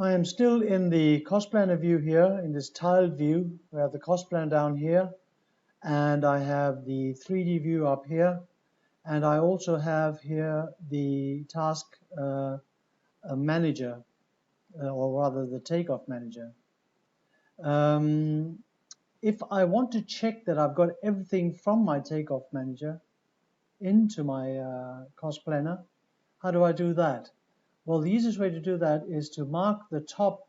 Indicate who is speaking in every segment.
Speaker 1: I am still in the cost planner view here, in this tiled view. We have the cost plan down here, and I have the 3D view up here, and I also have here the task manager, or rather the takeoff manager. If I want to check that I've got everything from my takeoff manager into my cost planner, how do I do that? Well, the easiest way to do that is to mark the top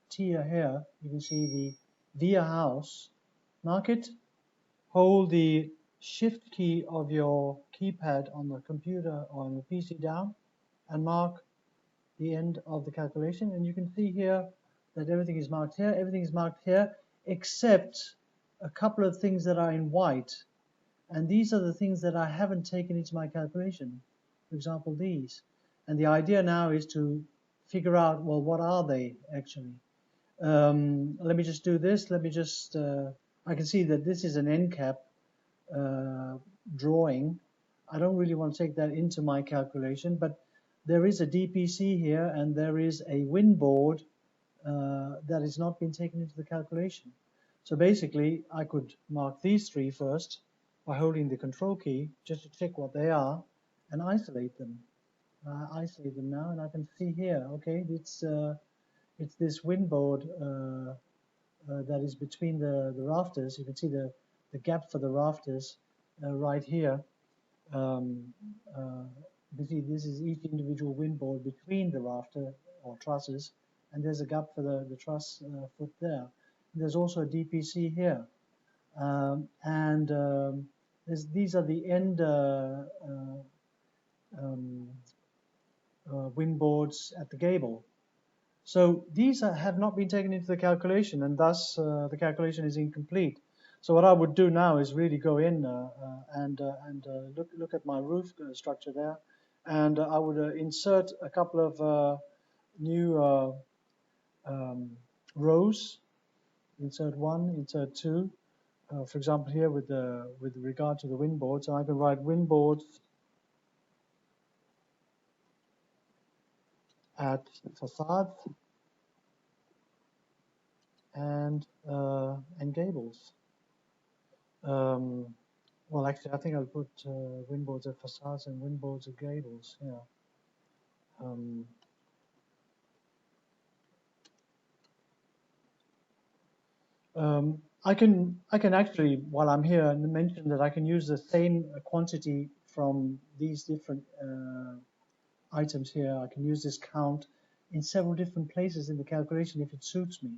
Speaker 1: tier here. You can see the VIA house. Mark it, hold the shift key of your keypad on the computer or on the PC down, and mark the end of the calculation. And you can see here that everything is marked here, everything is marked here, except a couple of things that are in white. And these are the things that I haven't taken into my calculation. For example, these. And the idea now is to figure out, well, what are they actually? Let me just do this. Let me just, I can see that this is an end cap drawing. I don't really want to take that into my calculation, but there is a DPC here and there is a win board that has not been taken into the calculation. So basically, I could mark these three first by holding the control key just to check what they are and isolate them. Isolate them now, and I can see here, okay, it's this win board that is between the rafters. You can see the gap for the rafters right here. You see this is each individual win board between the rafter or trusses, and there's a gap for the truss foot there. There's also a DPC here, these are the end win boards at the gable. So these have not been taken into the calculation, and thus the calculation is incomplete. So what I would do now is really go in and look at my roof structure there, and I would insert a couple of new rows. Insert one, insert two. For example, here with regard to the win board, so I can write win boards at facades and gables. Well, actually, I think I'll put win boards at facades and win boards at gables. Yeah. I can actually, while I'm here, mention that I can use the same quantity from these different items here. I can use this count in several different places in the calculation if it suits me.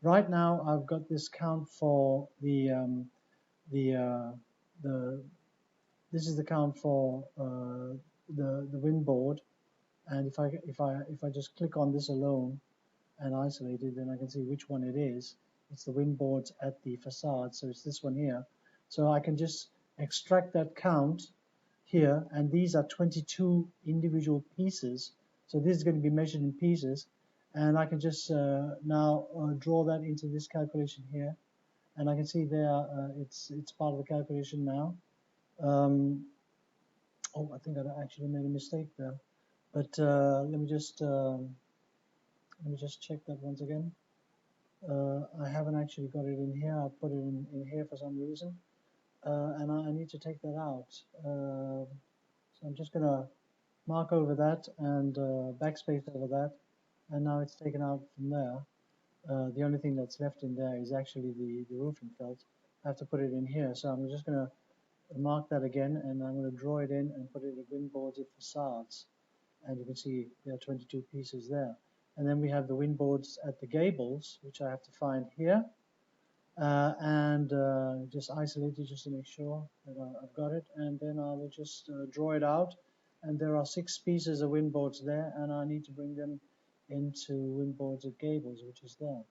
Speaker 1: Right now, I've got this count for this is the count for the win board, and if I just click on this alone and isolate it, then I can see which one it is. It's the win boards at the facade, so it's this one here. So I can just extract that count here, and these are 22 individual pieces. So this is going to be measured in pieces, and I can just now draw that into this calculation here, and I can see there it's part of the calculation now. Oh, I think I actually made a mistake there, but let me just check that once again. I haven't actually got it in here. I put it in here for some reason, and I need to take that out. So I'm just going to mark over that and backspace over that, and now it's taken out from there. The only thing that's left in there is actually the roofing felt. I have to put it in here, so I'm just going to mark that again, and I'm going to draw it in and put it in win boards at facades, and you can see there are 22 pieces there. And then we have the win boards at the gables, which I have to find here, and just isolate it just to make sure that I've got it, and then I will just draw it out, and there are 6 pieces of win boards there, and I need to bring them into win boards at gables, which is there,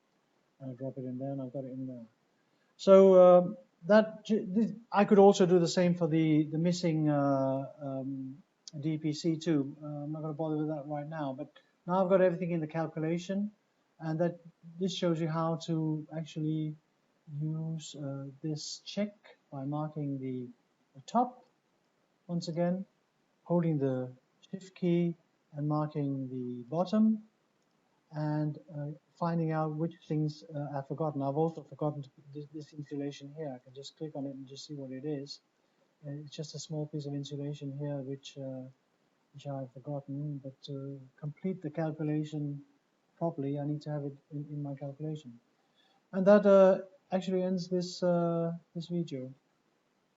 Speaker 1: and I drop it in there, and I've got it in there. So I could also do the same for the missing DPC too. I'm not going to bother with that right now, but now I've got everything in the calculation, and this shows you how to actually use this check by marking the top once again, holding the shift key and marking the bottom, and finding out which things I've forgotten. I've also forgotten this insulation here. I can just click on it and just see what it is. It's just a small piece of insulation here which I've forgotten, but to complete the calculation properly, I need to have it in my calculation. And that actually ends this this video.